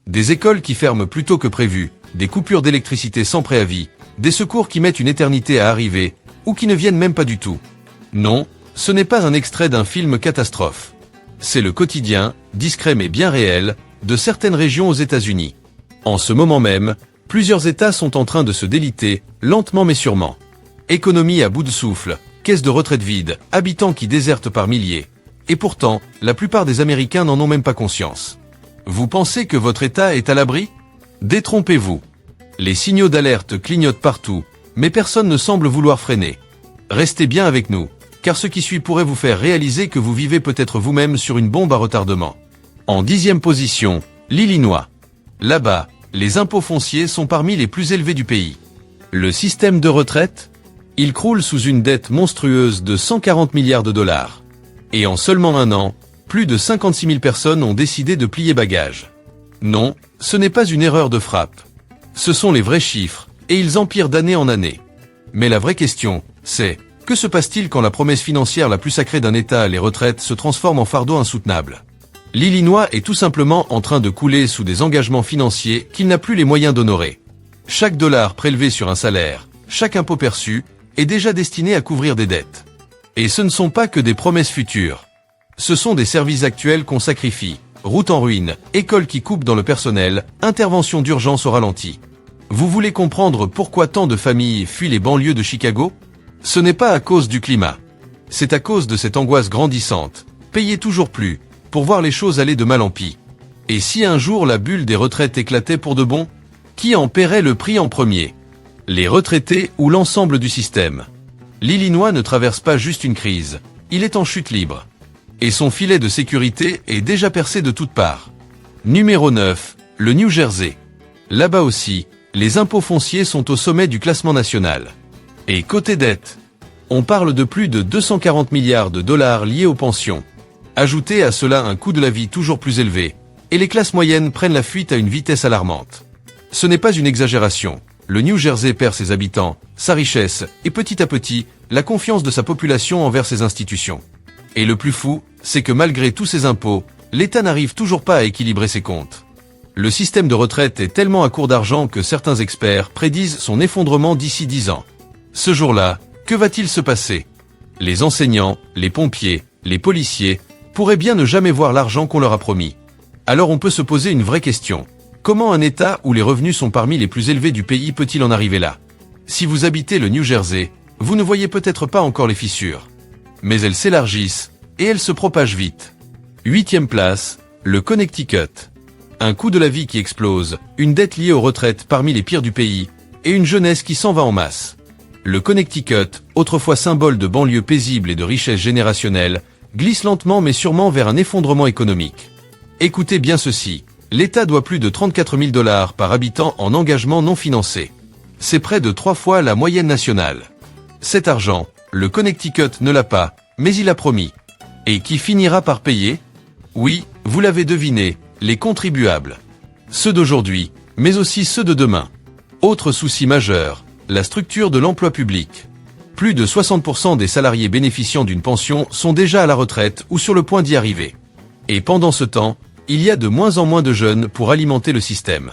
Des écoles qui ferment plus tôt que prévu, des coupures d'électricité sans préavis, des secours qui mettent une éternité à arriver, ou qui ne viennent même pas du tout. Non, ce n'est pas un extrait d'un film catastrophe. C'est le quotidien, discret mais bien réel, de certaines régions aux États-Unis. En ce moment même, plusieurs États sont en train de se déliter, lentement mais sûrement. Économie à bout de souffle, caisses de retraite vides, habitants qui désertent par milliers. Et pourtant, la plupart des Américains n'en ont même pas conscience. Vous pensez que votre État est à l'abri? Détrompez-vous. Les signaux d'alerte clignotent partout, mais personne ne semble vouloir freiner. Restez bien avec nous, car ce qui suit pourrait vous faire réaliser que vous vivez peut-être vous-même sur une bombe à retardement. En 10e position, l'Illinois. Là-bas, les impôts fonciers sont parmi les plus élevés du pays. Le système de retraite? Il croule sous une dette monstrueuse de 140 milliards de dollars. Et en seulement un an, plus de 56 000 personnes ont décidé de plier bagages. Non, ce n'est pas une erreur de frappe. Ce sont les vrais chiffres, et ils empirent d'année en année. Mais la vraie question, c'est, que se passe-t-il quand la promesse financière la plus sacrée d'un État, les retraites, se transforme en fardeau insoutenable? L'Illinois est tout simplement en train de couler sous des engagements financiers qu'il n'a plus les moyens d'honorer. Chaque dollar prélevé sur un salaire, chaque impôt perçu, est déjà destiné à couvrir des dettes. Et ce ne sont pas que des promesses futures. Ce sont des services actuels qu'on sacrifie, routes en ruine, écoles qui coupent dans le personnel, interventions d'urgence au ralenti. Vous voulez comprendre pourquoi tant de familles fuient les banlieues de Chicago? Ce n'est pas à cause du climat. C'est à cause de cette angoisse grandissante, payer toujours plus, pour voir les choses aller de mal en pis. Et si un jour la bulle des retraites éclatait pour de bon? Qui en paierait le prix en premier? Les retraités ou l'ensemble du système? L'Illinois ne traverse pas juste une crise, il est en chute libre. Et son filet de sécurité est déjà percé de toutes parts. Numéro 9, le New Jersey. Là-bas aussi, les impôts fonciers sont au sommet du classement national. Et côté dette, on parle de plus de 240 milliards de dollars liés aux pensions. Ajoutez à cela un coût de la vie toujours plus élevé, et les classes moyennes prennent la fuite à une vitesse alarmante. Ce n'est pas une exagération. Le New Jersey perd ses habitants, sa richesse, et petit à petit, la confiance de sa population envers ses institutions. Et le plus fou, c'est que malgré tous ces impôts, l'État n'arrive toujours pas à équilibrer ses comptes. Le système de retraite est tellement à court d'argent que certains experts prédisent son effondrement d'ici 10 ans. Ce jour-là, que va-t-il se passer? Les enseignants, les pompiers, les policiers pourraient bien ne jamais voir l'argent qu'on leur a promis. Alors on peut se poser une vraie question. Comment un État où les revenus sont parmi les plus élevés du pays peut-il en arriver là? Si vous habitez le New Jersey, vous ne voyez peut-être pas encore les fissures. Mais elles s'élargissent, et elles se propagent vite. 8e place, le Connecticut. Un coût de la vie qui explose, une dette liée aux retraites parmi les pires du pays, et une jeunesse qui s'en va en masse. Le Connecticut, autrefois symbole de banlieue paisible et de richesse générationnelle, glisse lentement mais sûrement vers un effondrement économique. Écoutez bien ceci, l'État doit plus de 34 000 dollars par habitant en engagement non financé. C'est près de 3 fois la moyenne nationale. Cet argent, le Connecticut ne l'a pas, mais il a promis. Et qui finira par payer? Oui, vous l'avez deviné, les contribuables. Ceux d'aujourd'hui, mais aussi ceux de demain. Autre souci majeur, la structure de l'emploi public. Plus de 60% des salariés bénéficiant d'une pension sont déjà à la retraite ou sur le point d'y arriver. Et pendant ce temps, il y a de moins en moins de jeunes pour alimenter le système.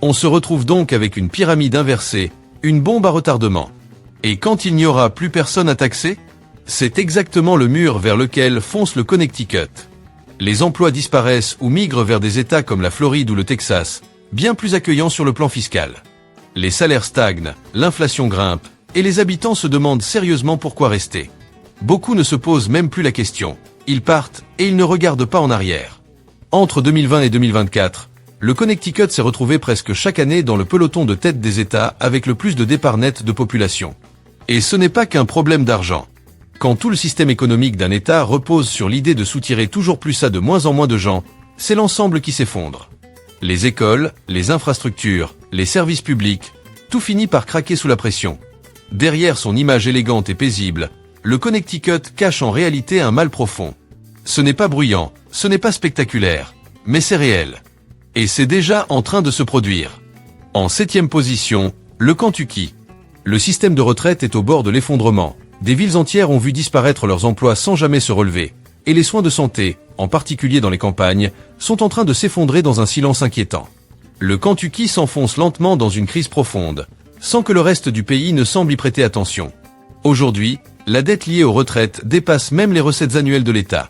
On se retrouve donc avec une pyramide inversée, une bombe à retardement. Et quand il n'y aura plus personne à taxer? C'est exactement le mur vers lequel fonce le Connecticut. Les emplois disparaissent ou migrent vers des États comme la Floride ou le Texas, bien plus accueillants sur le plan fiscal. Les salaires stagnent, l'inflation grimpe, et les habitants se demandent sérieusement pourquoi rester. Beaucoup ne se posent même plus la question. Ils partent, et ils ne regardent pas en arrière. Entre 2020 et 2024, le Connecticut s'est retrouvé presque chaque année dans le peloton de tête des États avec le plus de départs nets de population. Et ce n'est pas qu'un problème d'argent. Quand tout le système économique d'un État repose sur l'idée de soutirer toujours plus à de moins en moins de gens, c'est l'ensemble qui s'effondre. Les écoles, les infrastructures, les services publics, tout finit par craquer sous la pression. Derrière son image élégante et paisible, le Connecticut cache en réalité un mal profond. Ce n'est pas bruyant, ce n'est pas spectaculaire, mais c'est réel. Et c'est déjà en train de se produire. En 7e position, le Kentucky. Le système de retraite est au bord de l'effondrement. Des villes entières ont vu disparaître leurs emplois sans jamais se relever. Et les soins de santé, en particulier dans les campagnes, sont en train de s'effondrer dans un silence inquiétant. Le Kentucky s'enfonce lentement dans une crise profonde, sans que le reste du pays ne semble y prêter attention. Aujourd'hui, la dette liée aux retraites dépasse même les recettes annuelles de l'État.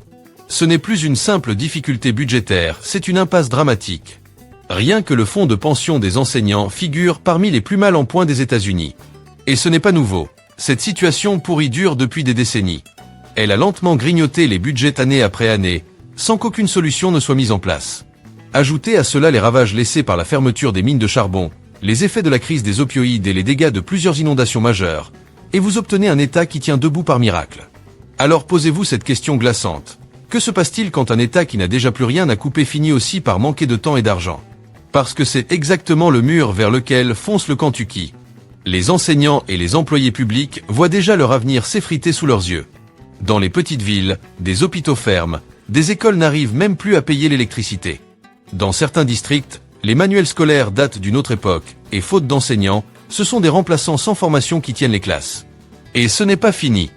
Ce n'est plus une simple difficulté budgétaire, c'est une impasse dramatique. Rien que le fonds de pension des enseignants figure parmi les plus mal en point des États-Unis. Et ce n'est pas nouveau, cette situation pourrie dure depuis des décennies. Elle a lentement grignoté les budgets année après année, sans qu'aucune solution ne soit mise en place. Ajoutez à cela les ravages laissés par la fermeture des mines de charbon, les effets de la crise des opioïdes et les dégâts de plusieurs inondations majeures, et vous obtenez un État qui tient debout par miracle. Alors posez-vous cette question glaçante. Que se passe-t-il quand un État qui n'a déjà plus rien à couper finit aussi par manquer de temps et d'argent? Parce que c'est exactement le mur vers lequel fonce le Kentucky. Les enseignants et les employés publics voient déjà leur avenir s'effriter sous leurs yeux. Dans les petites villes, des hôpitaux ferment, des écoles n'arrivent même plus à payer l'électricité. Dans certains districts, les manuels scolaires datent d'une autre époque, et faute d'enseignants, ce sont des remplaçants sans formation qui tiennent les classes. Et ce n'est pas fini.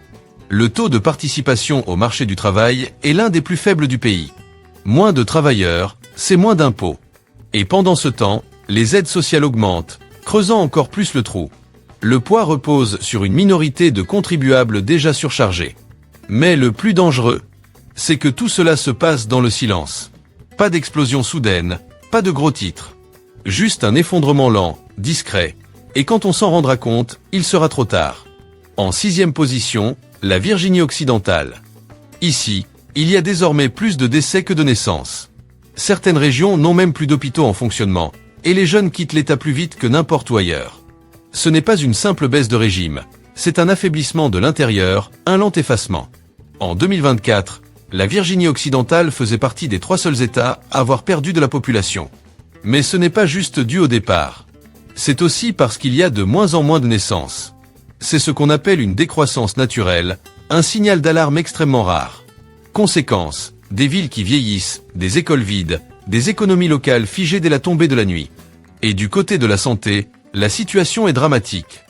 Le taux de participation au marché du travail est l'un des plus faibles du pays. Moins de travailleurs, c'est moins d'impôts. Et pendant ce temps, les aides sociales augmentent, creusant encore plus le trou. Le poids repose sur une minorité de contribuables déjà surchargés. Mais le plus dangereux, c'est que tout cela se passe dans le silence. Pas d'explosion soudaine, pas de gros titres. Juste un effondrement lent, discret. Et quand on s'en rendra compte, il sera trop tard. En 6e position, la Virginie occidentale. Ici, il y a désormais plus de décès que de naissances. Certaines régions n'ont même plus d'hôpitaux en fonctionnement, et les jeunes quittent l'État plus vite que n'importe où ailleurs. Ce n'est pas une simple baisse de régime, c'est un affaiblissement de l'intérieur, un lent effacement. En 2024, la Virginie occidentale faisait partie des 3 seuls États à avoir perdu de la population. Mais ce n'est pas juste dû au départ. C'est aussi parce qu'il y a de moins en moins de naissances. C'est ce qu'on appelle une décroissance naturelle, un signal d'alarme extrêmement rare. Conséquence, des villes qui vieillissent, des écoles vides, des économies locales figées dès la tombée de la nuit. Et du côté de la santé, la situation est dramatique.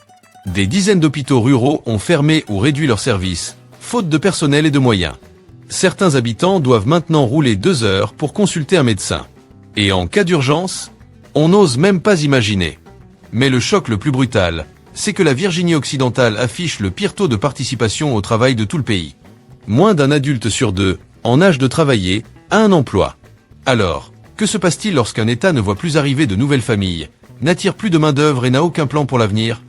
Des dizaines d'hôpitaux ruraux ont fermé ou réduit leurs services, faute de personnel et de moyens. Certains habitants doivent maintenant rouler 2 heures pour consulter un médecin. Et en cas d'urgence, on n'ose même pas imaginer. Mais le choc le plus brutal, c'est que la Virginie occidentale affiche le pire taux de participation au travail de tout le pays. Moins d'un adulte sur 2, en âge de travailler, a un emploi. Alors, que se passe-t-il lorsqu'un État ne voit plus arriver de nouvelles familles, n'attire plus de main-d'œuvre et n'a aucun plan pour l'avenir?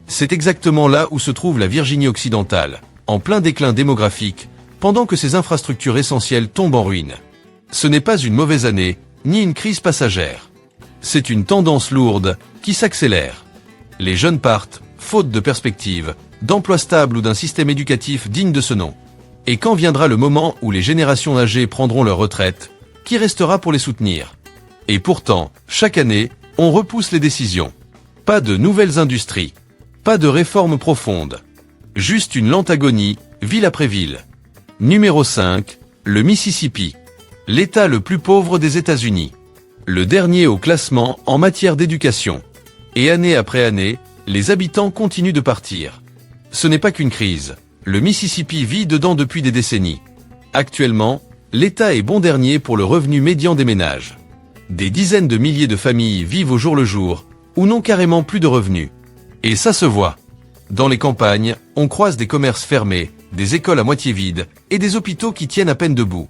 C'est exactement là où se trouve la Virginie occidentale, en plein déclin démographique, pendant que ses infrastructures essentielles tombent en ruine. Ce n'est pas une mauvaise année, ni une crise passagère. C'est une tendance lourde, qui s'accélère. Les jeunes partent, faute de perspective, d'emploi stable ou d'un système éducatif digne de ce nom. Et quand viendra le moment où les générations âgées prendront leur retraite, qui restera pour les soutenir? Et pourtant, chaque année, on repousse les décisions. Pas de nouvelles industries. Pas de réformes profondes. Juste une lente agonie, ville après ville. Numéro 5, le Mississippi. L'État le plus pauvre des États-Unis. Le dernier au classement en matière d'éducation. Et année après année, les habitants continuent de partir. Ce n'est pas qu'une crise. Le Mississippi vit dedans depuis des décennies. Actuellement, l'État est bon dernier pour le revenu médian des ménages. Des dizaines de milliers de familles vivent au jour le jour, ou n'ont carrément plus de revenus. Et ça se voit. Dans les campagnes, on croise des commerces fermés, des écoles à moitié vides, et des hôpitaux qui tiennent à peine debout.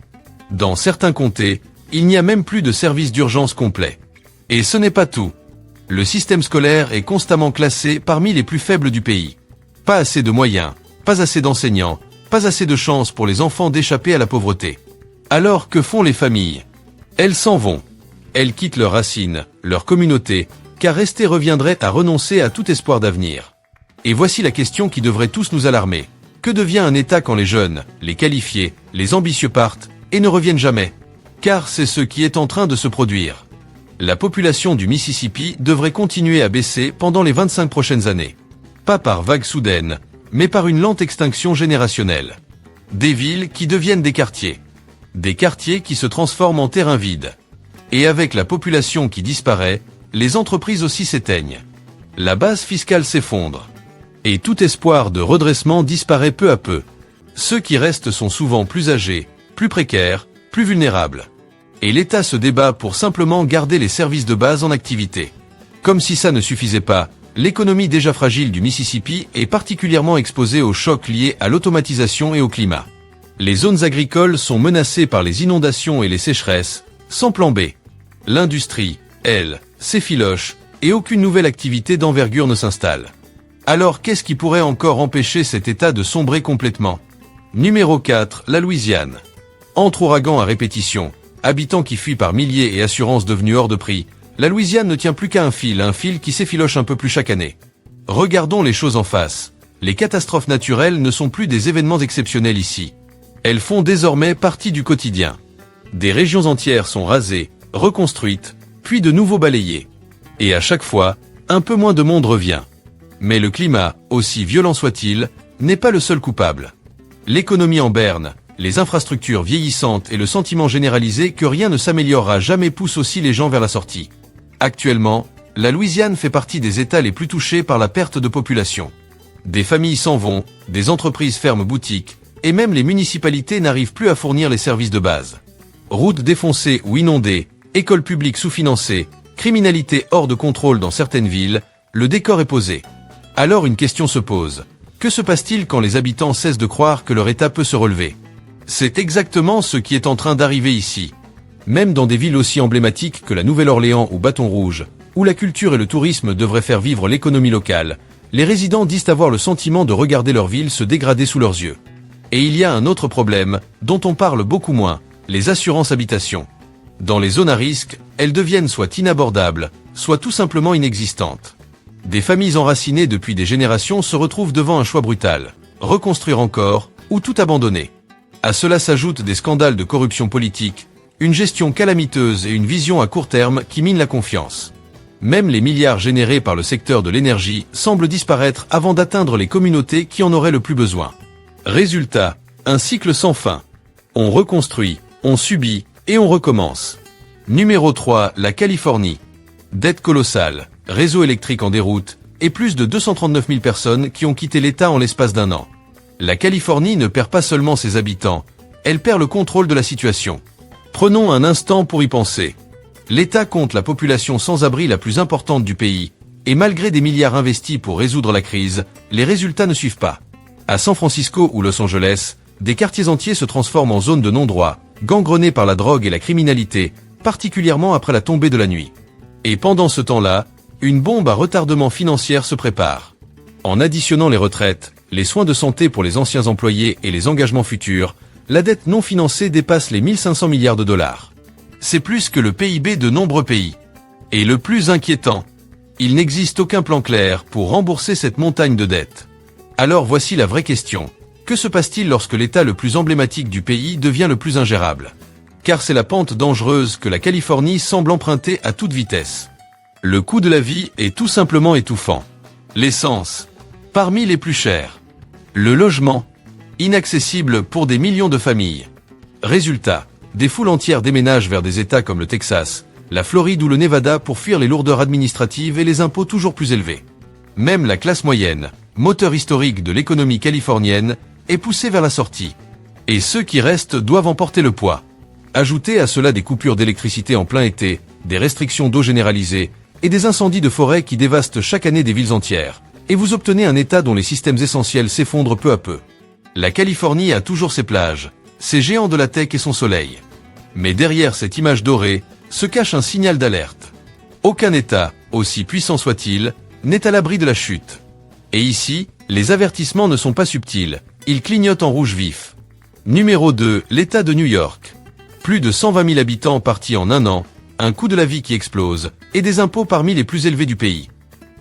Dans certains comtés, il n'y a même plus de services d'urgence complets. Et ce n'est pas tout. Le système scolaire est constamment classé parmi les plus faibles du pays. Pas assez de moyens, pas assez d'enseignants, pas assez de chances pour les enfants d'échapper à la pauvreté. Alors que font les familles? Elles s'en vont. Elles quittent leurs racines, leur communauté, car rester reviendrait à renoncer à tout espoir d'avenir. Et voici la question qui devrait tous nous alarmer. Que devient un État quand les jeunes, les qualifiés, les ambitieux partent, et ne reviennent jamais? Car c'est ce qui est en train de se produire. La population du Mississippi devrait continuer à baisser pendant les 25 prochaines années. Pas par vagues soudaines, mais par une lente extinction générationnelle. Des villes qui deviennent des quartiers. Des quartiers qui se transforment en terrains vides. Et avec la population qui disparaît, les entreprises aussi s'éteignent. La base fiscale s'effondre. Et tout espoir de redressement disparaît peu à peu. Ceux qui restent sont souvent plus âgés, plus précaires, plus vulnérables. Et l'État se débat pour simplement garder les services de base en activité. Comme si ça ne suffisait pas, l'économie déjà fragile du Mississippi est particulièrement exposée aux chocs liés à l'automatisation et au climat. Les zones agricoles sont menacées par les inondations et les sécheresses, sans plan B. L'industrie, elle, s'effiloche, et aucune nouvelle activité d'envergure ne s'installe. Alors qu'est-ce qui pourrait encore empêcher cet État de sombrer complètement? Numéro 4, la Louisiane. Entre ouragans à répétition, habitants qui fuient par milliers et assurances devenues hors de prix, la Louisiane ne tient plus qu'à un fil qui s'effiloche un peu plus chaque année. Regardons les choses en face. Les catastrophes naturelles ne sont plus des événements exceptionnels ici. Elles font désormais partie du quotidien. Des régions entières sont rasées, reconstruites, puis de nouveau balayées. Et à chaque fois, un peu moins de monde revient. Mais le climat, aussi violent soit-il, n'est pas le seul coupable. L'économie en berne, les infrastructures vieillissantes et le sentiment généralisé que rien ne s'améliorera jamais poussent aussi les gens vers la sortie. Actuellement, la Louisiane fait partie des États les plus touchés par la perte de population. Des familles s'en vont, des entreprises ferment boutiques, et même les municipalités n'arrivent plus à fournir les services de base. Routes défoncées ou inondées, écoles publiques sous-financées, criminalité hors de contrôle dans certaines villes, le décor est posé. Alors une question se pose. Que se passe-t-il quand les habitants cessent de croire que leur État peut se relever? C'est exactement ce qui est en train d'arriver ici. Même dans des villes aussi emblématiques que la Nouvelle-Orléans ou Bâton Rouge, où la culture et le tourisme devraient faire vivre l'économie locale, les résidents disent avoir le sentiment de regarder leur ville se dégrader sous leurs yeux. Et il y a un autre problème, dont on parle beaucoup moins, les assurances habitation. Dans les zones à risque, elles deviennent soit inabordables, soit tout simplement inexistantes. Des familles enracinées depuis des générations se retrouvent devant un choix brutal, reconstruire encore, ou tout abandonner. À cela s'ajoutent des scandales de corruption politique, une gestion calamiteuse et une vision à court terme qui minent la confiance. Même les milliards générés par le secteur de l'énergie semblent disparaître avant d'atteindre les communautés qui en auraient le plus besoin. Résultat, un cycle sans fin. On reconstruit, on subit, et on recommence. Numéro 3, la Californie. Dette colossale, réseau électrique en déroute, et plus de 239 000 personnes qui ont quitté l'État en l'espace d'un an. La Californie ne perd pas seulement ses habitants, elle perd le contrôle de la situation. Prenons un instant pour y penser. L'État compte la population sans abri la plus importante du pays, et malgré des milliards investis pour résoudre la crise, les résultats ne suivent pas. À San Francisco ou Los Angeles, des quartiers entiers se transforment en zones de non-droit, gangrenés par la drogue et la criminalité, particulièrement après la tombée de la nuit. Et pendant ce temps-là, une bombe à retardement financier se prépare. En additionnant les retraites, les soins de santé pour les anciens employés et les engagements futurs, la dette non financée dépasse les 1500 milliards de dollars. C'est plus que le PIB de nombreux pays. Et le plus inquiétant, il n'existe aucun plan clair pour rembourser cette montagne de dettes. Alors voici la vraie question. Que se passe-t-il lorsque l'État le plus emblématique du pays devient le plus ingérable? Car c'est la pente dangereuse que la Californie semble emprunter à toute vitesse. Le coût de la vie est tout simplement étouffant. L'essence, parmi les plus chers. Le logement, inaccessible pour des millions de familles. Résultat, des foules entières déménagent vers des États comme le Texas, la Floride ou le Nevada pour fuir les lourdeurs administratives et les impôts toujours plus élevés. Même la classe moyenne, moteur historique de l'économie californienne, est poussée vers la sortie. Et ceux qui restent doivent en porter le poids. Ajoutez à cela des coupures d'électricité en plein été, des restrictions d'eau généralisées, et des incendies de forêt qui dévastent chaque année des villes entières, et vous obtenez un État dont les systèmes essentiels s'effondrent peu à peu. La Californie a toujours ses plages, ses géants de la tech et son soleil. Mais derrière cette image dorée, se cache un signal d'alerte. Aucun État, aussi puissant soit-il, n'est à l'abri de la chute. Et ici, les avertissements ne sont pas subtils, ils clignotent en rouge vif. Numéro 2, l'État de New York. Plus de 120 000 habitants partis en un an, un coût de la vie qui explose, et des impôts parmi les plus élevés du pays.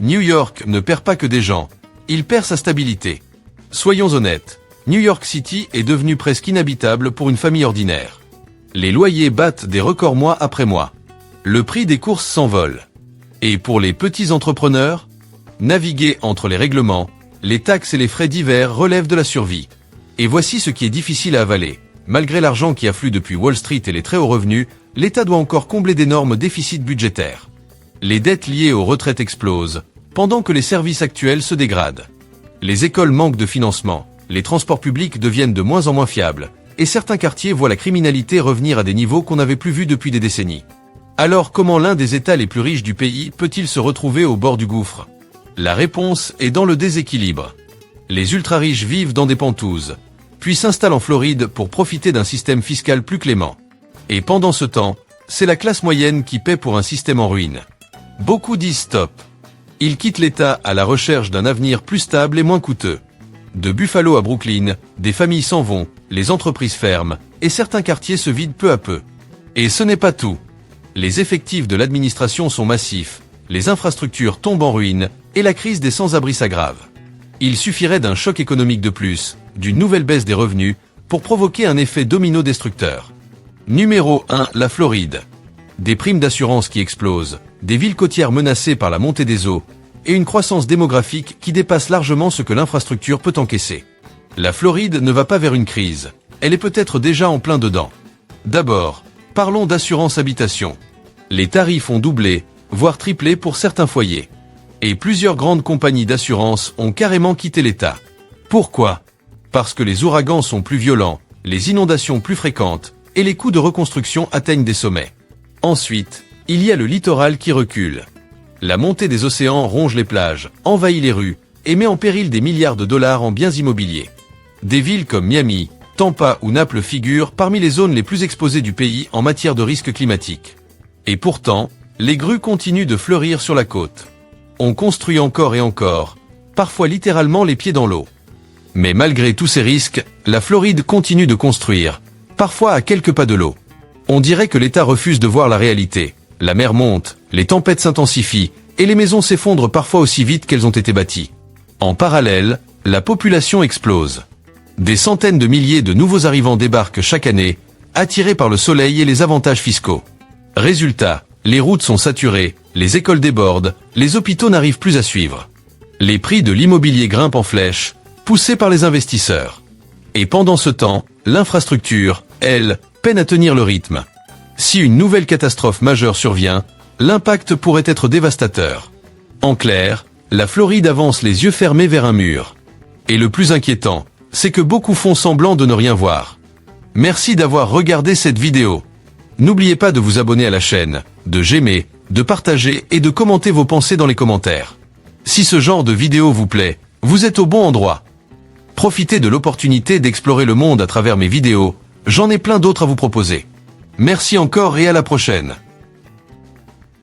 New York ne perd pas que des gens, il perd sa stabilité. Soyons honnêtes, New York City est devenue presque inhabitable pour une famille ordinaire. Les loyers battent des records mois après mois. Le prix des courses s'envole. Et pour les petits entrepreneurs, naviguer entre les règlements, les taxes et les frais divers relèvent de la survie. Et voici ce qui est difficile à avaler. Malgré l'argent qui afflue depuis Wall Street et les très hauts revenus, l'État doit encore combler d'énormes déficits budgétaires. Les dettes liées aux retraites explosent, pendant que les services actuels se dégradent. Les écoles manquent de financement, les transports publics deviennent de moins en moins fiables, et certains quartiers voient la criminalité revenir à des niveaux qu'on n'avait plus vus depuis des décennies. Alors comment l'un des États les plus riches du pays peut-il se retrouver au bord du gouffre? La réponse est dans le déséquilibre. Les ultra-riches vivent dans des pentouzes, puis s'installent en Floride pour profiter d'un système fiscal plus clément. Et pendant ce temps, c'est la classe moyenne qui paie pour un système en ruine. Beaucoup disent stop. Ils quittent l'État à la recherche d'un avenir plus stable et moins coûteux. De Buffalo à Brooklyn, des familles s'en vont, les entreprises ferment, et certains quartiers se vident peu à peu. Et ce n'est pas tout. Les effectifs de l'administration sont massifs, les infrastructures tombent en ruine, et la crise des sans-abri s'aggrave. Il suffirait d'un choc économique de plus, d'une nouvelle baisse des revenus, pour provoquer un effet domino destructeur. Numéro 1, la Floride. Des primes d'assurance qui explosent, des villes côtières menacées par la montée des eaux, et une croissance démographique qui dépasse largement ce que l'infrastructure peut encaisser. La Floride ne va pas vers une crise, elle est peut-être déjà en plein dedans. D'abord, parlons d'assurance habitation. Les tarifs ont doublé, voire triplé pour certains foyers. Et plusieurs grandes compagnies d'assurance ont carrément quitté l'État. Pourquoi? Parce que les ouragans sont plus violents, les inondations plus fréquentes, et les coûts de reconstruction atteignent des sommets. Ensuite, il y a le littoral qui recule. La montée des océans ronge les plages, envahit les rues, et met en péril des milliards de dollars en biens immobiliers. Des villes comme Miami, Tampa ou Naples figurent parmi les zones les plus exposées du pays en matière de risques climatiques. Et pourtant, les grues continuent de fleurir sur la côte. On construit encore et encore, parfois littéralement les pieds dans l'eau. Mais malgré tous ces risques, la Floride continue de construire, parfois à quelques pas de l'eau. On dirait que l'État refuse de voir la réalité. La mer monte, les tempêtes s'intensifient, et les maisons s'effondrent parfois aussi vite qu'elles ont été bâties. En parallèle, la population explose. Des centaines de milliers de nouveaux arrivants débarquent chaque année, attirés par le soleil et les avantages fiscaux. Résultat, les routes sont saturées, les écoles débordent, les hôpitaux n'arrivent plus à suivre. Les prix de l'immobilier grimpent en flèche, poussés par les investisseurs. Et pendant ce temps, l'infrastructure, elle, peine à tenir le rythme. Si une nouvelle catastrophe majeure survient, l'impact pourrait être dévastateur. En clair, la Floride avance les yeux fermés vers un mur. Et le plus inquiétant, c'est que beaucoup font semblant de ne rien voir. Merci d'avoir regardé cette vidéo. N'oubliez pas de vous abonner à la chaîne, de j'aimer, de partager et de commenter vos pensées dans les commentaires. Si ce genre de vidéo vous plaît, vous êtes au bon endroit. Profitez de l'opportunité d'explorer le monde à travers mes vidéos, j'en ai plein d'autres à vous proposer. Merci encore et à la prochaine.